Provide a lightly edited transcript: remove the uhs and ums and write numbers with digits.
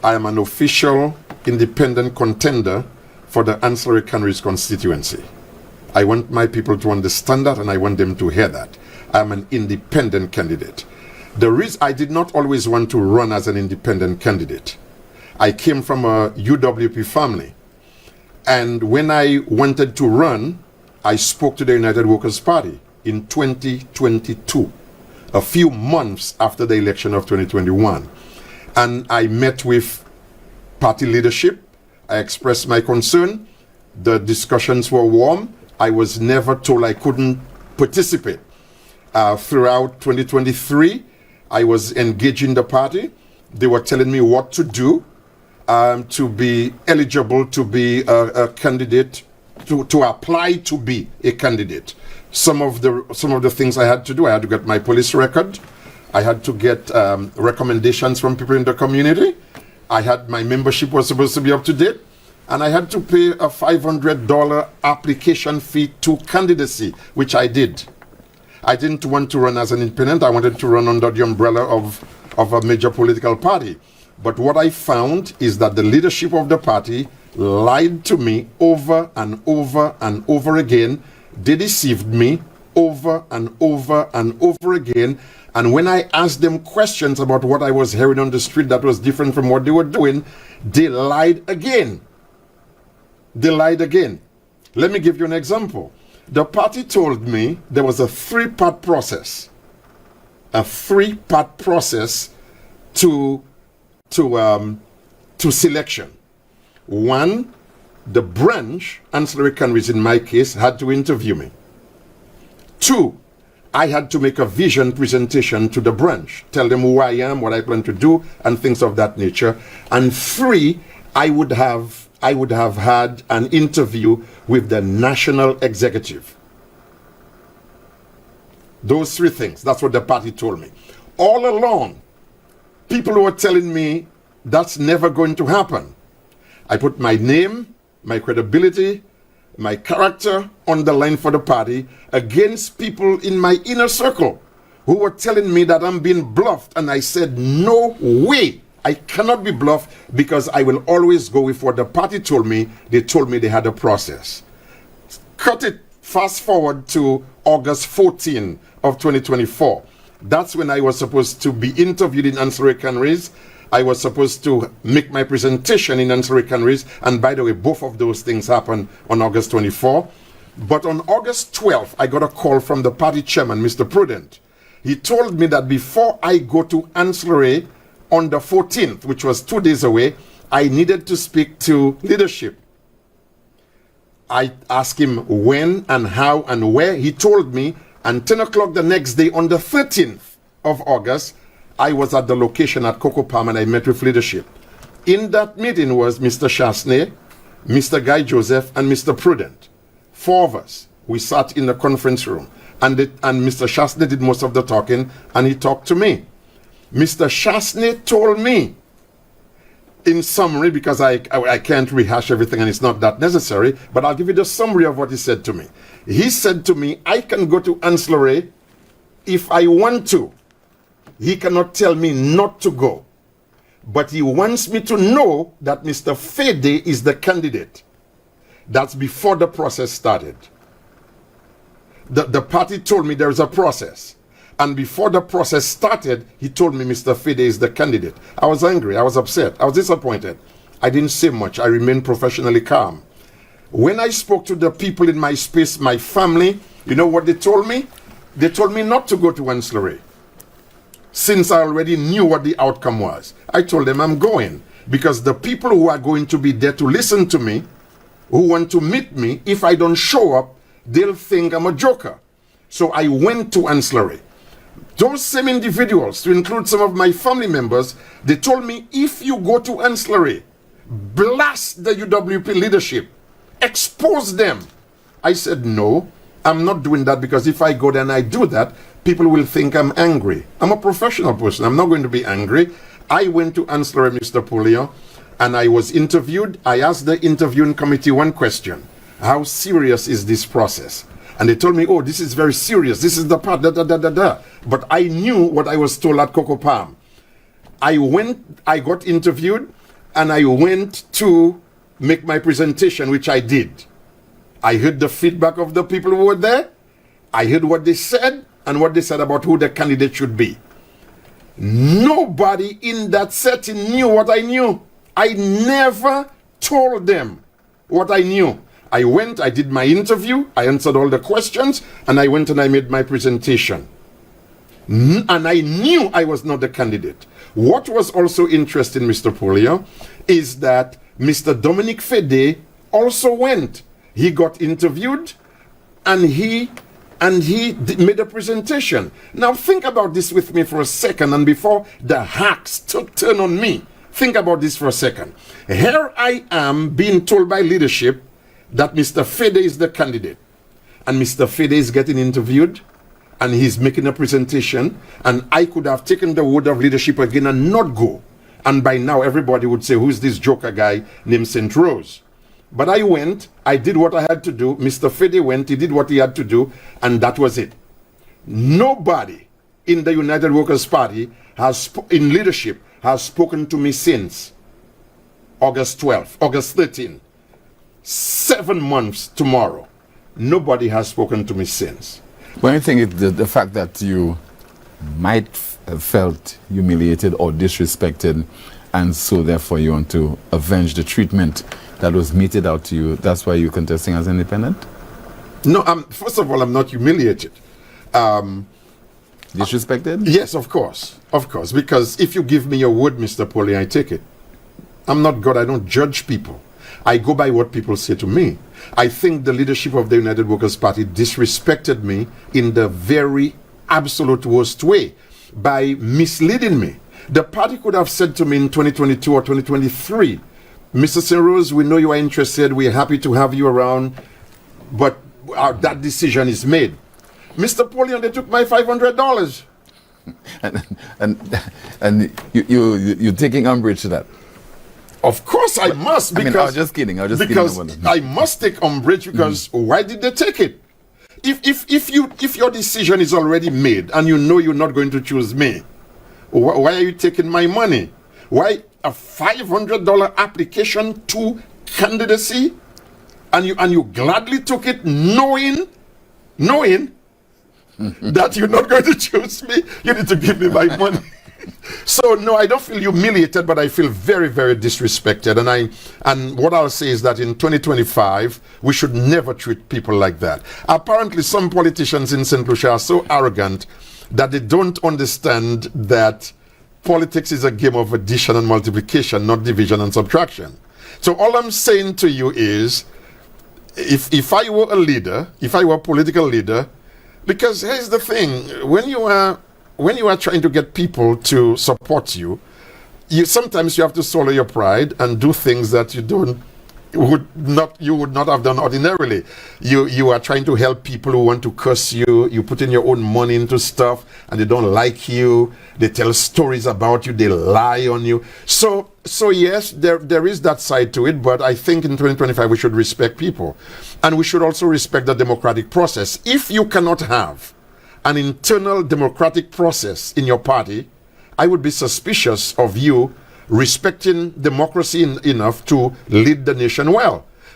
I am an official independent contender for the ancillary canneries constituency. I want my people to understand that, and I want them to hear that. I'm an independent candidate. The reason I did not always want to run as an independent candidate. I came from a UWP family. And when I wanted to run, I spoke to the United Workers' Party in 2022, a few months after the election of 2021. And I met with party leadership. I expressed my concern. The discussions were warm. I was never told I couldn't participate. Throughout 2023, I was engaging the party. They were telling me what to do to be eligible to be a candidate, to apply to be a candidate. Some of the things I had to do, I had to get my police record. I had to get recommendations from people in the community. My membership was supposed to be up to date. And I had to pay a $500 application fee to candidacy, which I did. I didn't want to run as an independent. I wanted to run under the umbrella of a major political party. But what I found is that the leadership of the party lied to me over and over and over again. They deceived me over and over and over again. And when I asked them questions about what I was hearing on the street that was different from what they were doing, they lied again. They lied again. Let me give you an example. The party told me there was a three-part process. A three-part process to selection. One, the branch, ancillary canneries in my case, had to interview me. Two, I had to make a vision presentation to the branch, tell them who I am, what I plan to do, and things of that nature. And three, I would have had an interview with the national executive. Those three things, that's what the party told me. All along, people were telling me that's never going to happen. I put my name, my credibility, my character on the line for the party against people in my inner circle who were telling me that I'm being bluffed. And I said, no way. I cannot be bluffed, because I will always go with what the party told me. They told me they had a process. Cut it, fast forward to August 14 of 2024. That's when I was supposed to be interviewed in ancillary canneries. I was supposed to make my presentation in ancillary canneries. And by the way, both of those things happened on August 24. But on August 12, I got a call from the party chairman, Mr. Prudent. He told me that before I go to ancillary on the 14th, which was 2 days away, I needed to speak to leadership. I asked him when and how and where. He told me, and 10 o'clock the next day, on the 13th of August, I was at the location at Cocoa Palm, and I met with leadership. In that meeting was Mr. Chastanet, Mr. Guy Joseph, and Mr. Prudent. Four of us. We sat in the conference room, and Mr. Chastanet did most of the talking, and he talked to me. Mr. Chastanet told me, in summary, because I can't rehash everything and it's not that necessary, but I'll give you the summary of what he said to me. He said to me, I can go to ancillary if I want to. He cannot tell me not to go. But he wants me to know that Mr. Fede is the candidate. That's before the process started. The party told me there is a process. And before the process started, he told me Mr. Fede is the candidate. I was angry. I was upset. I was disappointed. I didn't say much. I remained professionally calm. When I spoke to the people in my space, my family, you know what they told me? They told me not to go to ancillary, since I already knew what the outcome was. I told them I'm going, because the people who are going to be there to listen to me, who want to meet me, if I don't show up, they'll think I'm a joker. So I went to ancillary. Those same individuals, to include some of my family members, they told me, if you go to ancillary, blast the UWP leadership, expose them. I said, no, I'm not doing that, because if I go there and I do that, people will think I'm angry. I'm a professional person. I'm not going to be angry. I went to ancillary, Mr. Pulio, and I was interviewed. I asked the interviewing committee one question. How serious is this process? And they told me, oh, this is very serious. This is the part, da, da, da, da, da. But I knew what I was told at Cocoa Palm. I got interviewed. and I went to make my presentation, which I did. I heard the feedback of the people who were there. I heard what they said and what they said about who the candidate should be. Nobody in that setting knew what I knew. I never told them what I knew. I went, I did my interview, I answered all the questions, and I went and I made my presentation. And I knew I was not the candidate. What was also interesting, Mr. Polio, is that Mr. Dominic Fede also went. He got interviewed, and he made a presentation. Now think about this with me for a second, and before the hacks turn on me, think about this for a second. Here I am being told by leadership that Mr. Fede is the candidate, and Mr. Fede is getting interviewed, and he's making a presentation, and I could have taken the word of leadership again and not go. And by now everybody would say, who's this joker guy named St.Rose? But I went, I did what I had to do. Mr. Fede went, he did what he had to do, and that was it. Nobody in the United Workers' Party in leadership has spoken to me since August 12th, August 13th. 7 months tomorrow. Nobody has spoken to me since. When you think the fact that you might have felt humiliated or disrespected, and so therefore you want to avenge the treatment that was meted out to you, that's why you're contesting as independent? No, first of all, I'm not humiliated. Disrespected? Yes, of course, because if you give me your word, Mr. Polly, I take it. I'm not God, I don't judge people. I go by what people say to me. I think the leadership of the United Workers' Party disrespected me in the very absolute worst way by misleading me. The party could have said to me in 2022 or 2023, Mr. St.Rose, we know you are interested, we're happy to have you around, but that decision is made. Mr. Polion, they took my $500. And you're taking umbrage to that? Of course I must, because I was just kidding. I must take umbrage because why did they take it? If your decision is already made and you know you're not going to choose me, why are you taking my money? Why a $500 application to candidacy, and you gladly took it, knowing that you're not going to choose me? You need to give me my money. So no, I don't feel humiliated, but I feel very, very disrespected. And what I'll say is that in 2025, we should never treat people like that. Apparently, some politicians in St. Lucia are so arrogant that they don't understand that politics is a game of addition and multiplication, not division and subtraction. So all I'm saying to you is, if I were a leader, if I were a political leader, because here's the thing, when you are trying to get people to support you, sometimes you have to swallow your pride and do things that you would not have done ordinarily. You are trying to help people who want to curse you. You put in your own money into stuff and they don't like you. They tell stories about you. They lie on you. So yes, there is that side to it, but I think in 2025 we should respect people, and we should also respect the democratic process. If you cannot have an internal democratic process in your party, I would be suspicious of you respecting democracy enough to lead the nation well.